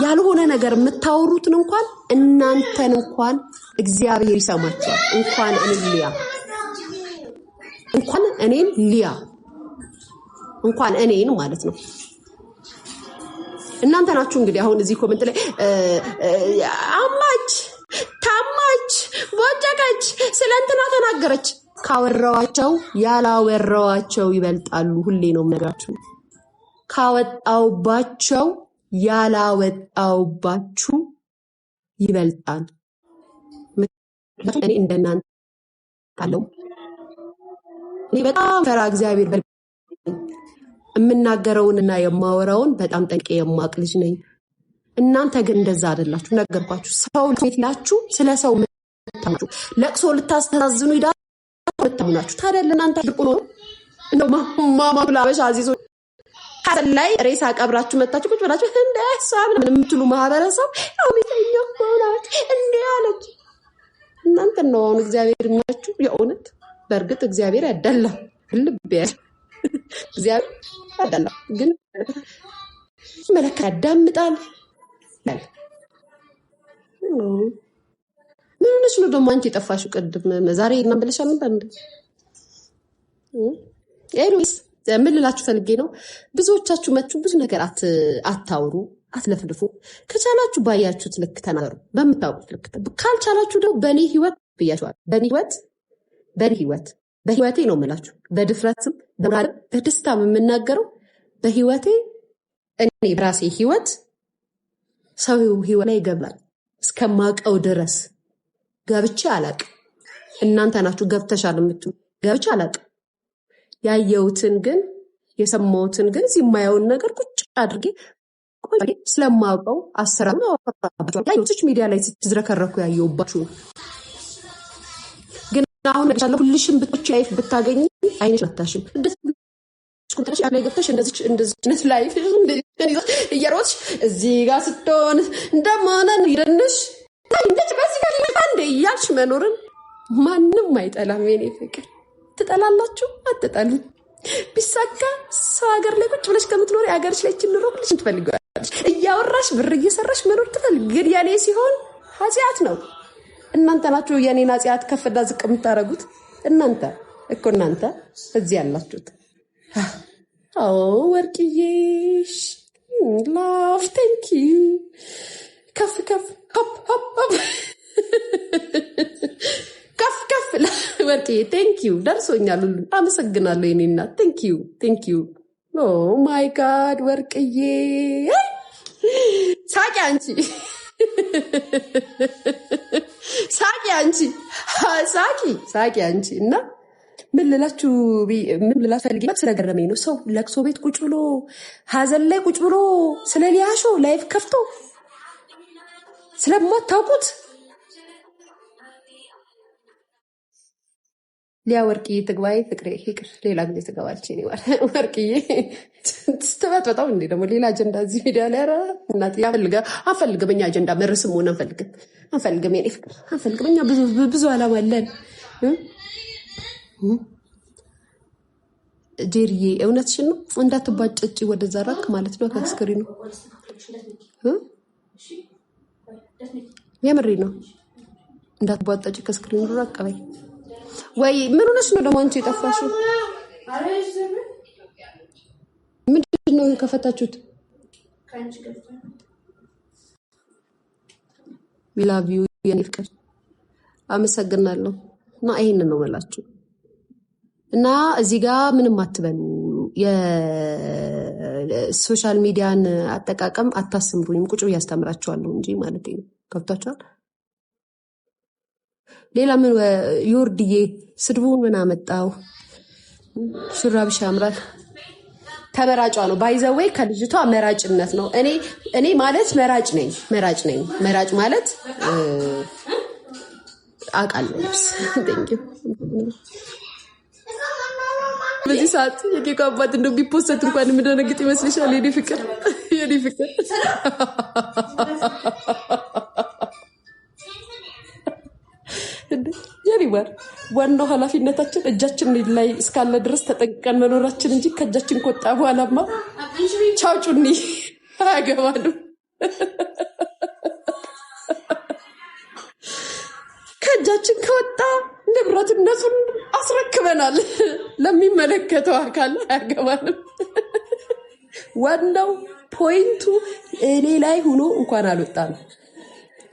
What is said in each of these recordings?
ያልሆነ ነገር የምታወሩትን እንኳን እናንተን እንኳን እግዚአብሔር ይሰማችኋል። እንኳን እኔን ሊያ እንኳን እኔን ማለት ነው። እናንተ ናችሁ እንግዲህ አሁን እዚህ ኮሜንት ላይ አማች ታማች ወጨቀች ስለንተና ተናገረች ካወራዋቸው ያላወራዋቸው ይበልጣሉ። ሁሌ ነው የምነግራችሁ። ካወጣውባቸው ያላወጣውባችሁ ይበልጣል። እኔ እንደናንተ አለው እኔ በጣም ፈራ እግዚአብሔር የምናገረውንና የማወራውን በጣም ጠንቄ የማቅ ልጅ ነኝ። እናንተ ግን እንደዛ አይደላችሁ። ነገርኳችሁ። ሰው ልትላችሁ ስለ ሰው ምታችሁ ለቅሶ ልታስተዛዝኑ ይዳታችሁ። ታዲያ ለእናንተ ድቁ ነው እንደው ማማ ብላበሽ አዚዞ ሐሰን ላይ ሬሳ ቀብራችሁ መጣችሁ ቁጭ ብላችሁ እንደሳብ ምን የምትሉ ማህበረሰብ አሚተኛ ሆናት እንዴ አለች። እናንተ ነው አሁን እግዚአብሔር የሚያችሁ የእውነት በእርግጥ እግዚአብሔር ያዳላ ልብ ያለ እግዚአብሔር ያዳላ ግን መለካ ያዳምጣል። ምን ነሽ ነው ደሞ አንቺ ጠፋሽ ቅድም ዛሬ እና ብለሻል ነበር ኤሉስ ምን ልላችሁ ፈልጌ ነው። ብዙዎቻችሁ መጥቱ ብዙ ነገር አታውሩ፣ አትለፍልፉ። ከቻላችሁ ባያችሁት ልክ ተናገሩ፣ በምታውቁት ልክ። ካልቻላችሁ ደግሞ በኔ ህይወት ብያችኋል። በህይወቴ ነው የምላችሁ። በድፍረትም በደስታም የምናገረው በህይወቴ እኔ በራሴ ህይወት ሰው ህይወት ላይ ይገባል እስከማቀው ድረስ ገብቼ አላቅም። እናንተ ናችሁ ገብተሻል የምትሉ ገብቼ አላቅም። ያየሁትን ግን የሰማሁትን ግን ሲማየውን ነገር ቁጭ አድርጌ ስለማውቀው አሰራም ያዩትሽ ሚዲያ ላይ ስትዝረከረኩ ያየውባችሁ ግን አሁን ለቻለ ሁልሽም ብትች ላይፍ ብታገኝ አይነሽ አታሽም ስኩንተሽ ላይ ገብተሽ እንደዚህ ላይፍ እየሮጥሽ እዚህ ጋር ስትሆን እንደማነን ይደንሽ እንደዚህ በዚህ ጋር አንዴ እያልሽ መኖርን ማንም አይጠላም። የኔ ፍቅር ትጠላላችሁ አትጠሉ። ቢሳካ ሰው ሀገር ላይ ቁጭ ብለሽ ከምትኖሪ ሀገርሽ ላይ ችንሮ ብለሽ ትፈልጊዋለሽ። እያወራሽ ብር እየሰራሽ መኖር ትፈልጊ። ግን የኔ ሲሆን ኃጢአት ነው። እናንተ ናችሁ የኔን ኃጢአት ከፍዳ ዝቅ የምታረጉት። እናንተ እዚህ ያላችሁት ወርቅዬሽ ላቭ ቴንክ ዩ ከፍ ሆፕ ከፍ ወርቅዬ ቴንክ ዩ ደርሶኛል። ሁሉ አመሰግናለሁ የኔ እናት ቴንክ ዩ ኦ ማይ ጋድ ወርቅዬ ሳቂ አንቺ እና ምን ልላችሁ ፈልጌ ስለገረመኝ ነው። ሰው ለቅሶ ቤት ቁጭ ብሎ ሀዘን ላይ ቁጭ ብሎ ስለ ሊያሾ ላይፍ ከፍቶ ስለማታውቁት ሊያ ወርቅዬ ትግባይ ፍቅሬ ይቅር ሌላ ጊዜ ትገባለች። እኔ ወርቅዬ ስትበት በጣም እንዴ ደግሞ ሌላ አጀንዳ እዚህ ሚዲያ ላይ አራ እናት አንፈልግም። እኛ አጀንዳ መርስም ሆነ አንፈልግም። የኔ ፍቅር አንፈልግም። እኛ ብዙ ዓላማ አለን። ጄሪዬ እውነትሽን ነው። እንዳትባጨጭ ወደዛ ራቅ ማለት ነው ከስክሪኑ የምሬ ነው። እንዳትባጨጭ ከስክሪኑ ራቅ በይ። ወይ ምን ሆነሽ ነው ደግሞ አንቺ የጠፋሽው? ምንድን ነው የከፈታችሁት? we love you የኔ ፍቅር አመሰግናለሁ። እና ይሄንን ነው የምላችሁ። እና እዚህ ጋር ምንም አትበሉ። የሶሻል ሚዲያን አጠቃቀም አታስምሩኝም። ቁጭ ብዬ አስተምራችኋለሁ እንጂ ማለት ነው። ከፍታችኋል። ሌላ ምን ዮርድዬ ስድቡን ምን አመጣው? ሹራብሽ ያምራል። ተመራጯ ነው ባይዘዌይ ከልጅቷ መራጭነት ነው። እኔ ማለት መራጭ ነኝ። መራጭ ማለት አውቃለሁ። ቴንኪው። በዚህ ሰዓት የኬክ አባት እንደው ቢፖስት እንኳን የምደነግጥ ይመስልሻል? የኔ ፍቅር ጀሪባር ዋናው ኃላፊነታችን እጃችን ላይ እስካለ ድረስ ተጠንቀን መኖራችን እንጂ ከእጃችን ከወጣ በኋላማ ቻው ጩኒ አያገባንም። ከእጃችን ከወጣ ንብረትነቱን አስረክበናል ለሚመለከተው አካል። አያገባንም። ዋናው ፖይንቱ እኔ ላይ ሆኖ እንኳን አልወጣም።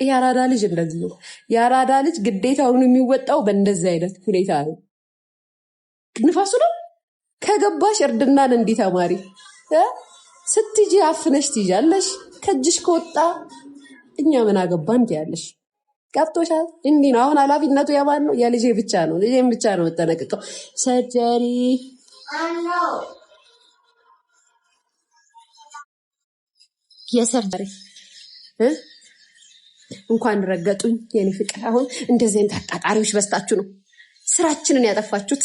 የአራዳ ልጅ እንደዚህ ነው። የአራዳ ልጅ ግዴታውን የሚወጣው በእንደዚህ አይነት ሁኔታ ነው። ንፋሱ ነው። ከገባሽ እርድናን እንዲህ ተማሪ ስትጂ አፍነሽ ትይዣለሽ። ከእጅሽ ከወጣ እኛ ምን አገባን ትያለሽ። ገብቶሻል? እንዲህ ነው። አሁን ኃላፊነቱ የማን ነው? የልጄ ብቻ ነው። ልጄም ብቻ ነው መጠነቅቀው። ሰርጀሪ የሰርጀሪ እንኳን ረገጡኝ የኔ ፍቅር። አሁን እንደዚህ አይነት አጣጣሪዎች በስታችሁ ነው ስራችንን ያጠፋችሁት።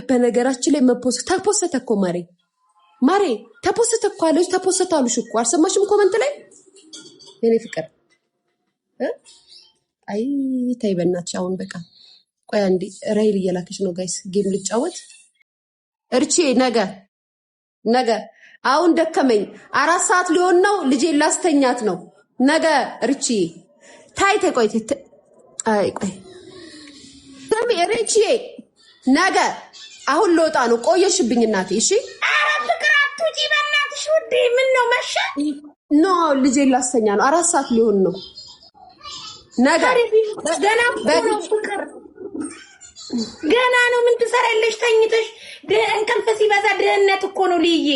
በነገራችን ላይ ተፖሰተ እኮ ማሬ ተፖሰተ እኮ አለች። ተፖሰተ አሉሽ እኮ አልሰማሽም? ኮመንት ላይ የኔ ፍቅር። አይ ተይ በእናትሽ አሁን በቃ ቆይ አንዴ ራይል እየላከች ነው ጋይስ። ጌም ልጫወት እርቺ ነገ አሁን ደከመኝ። 4 ሰዓት ሊሆን ነው። ልጄ ላስተኛት ነው ነገ። እርቺ ታይቴ ቆይ ተሚ እርቺ ነገ አሁን ልወጣ ነው። ቆየሽብኝ እናቴ። እሺ ኧረ ፍቅር አትውጪ በእናትሽ ውዴ። ምን ነው መሸ? ኖ ልጄ ላስተኛ ነው። 4 ሰዓት ሊሆን ነው ነገ። ገና ነው ፍቅር ገና ነው። ምን ትሰሪያለሽ ተኝተሽ? እንቅልፍ ሲበዛ ድህነት እኮ ነው ልዬ።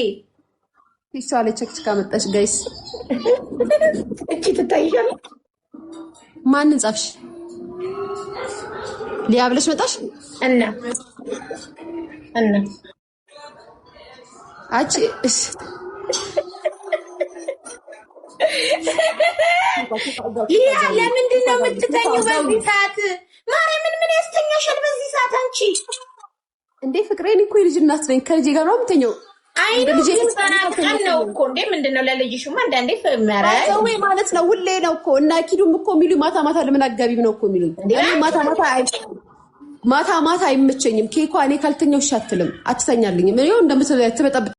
እሷ ላይ ቸክቸካ መጣሽ ጋይስ። እቺ ትታይሻለሽ። ማንን ጻፍሽ? ሊያ ብለሽ መጣሽ እና አቺ ሊያ ለምንድን ነው የምትተኙው በዚህ ሰዓት? ማርያምን ምን ያስተኛሻል በዚህ ሰዓት አንቺ? እንዴ ፍቅሬን እኮ የልጅ እናት ነኝ። ከልጄ ጋር ነው የምተኛው። አይ ልጅ ተናቀን ነው እኮ እንዴ። ምንድነው ለልጅሽማ አንዳንዴ ፈመረ ወይ ማለት ነው። ሁሌ ነው እኮ እና ኪዱም እኮ የሚሉ ማታ ለምን አጋቢም ነው እኮ የሚሉኝ። እኔ ማታ አይመቸኝም። ኬኳ እኔ ካልተኛው ሻትልም አትተኛልኝም። እኔው እንደምትበጠብጥ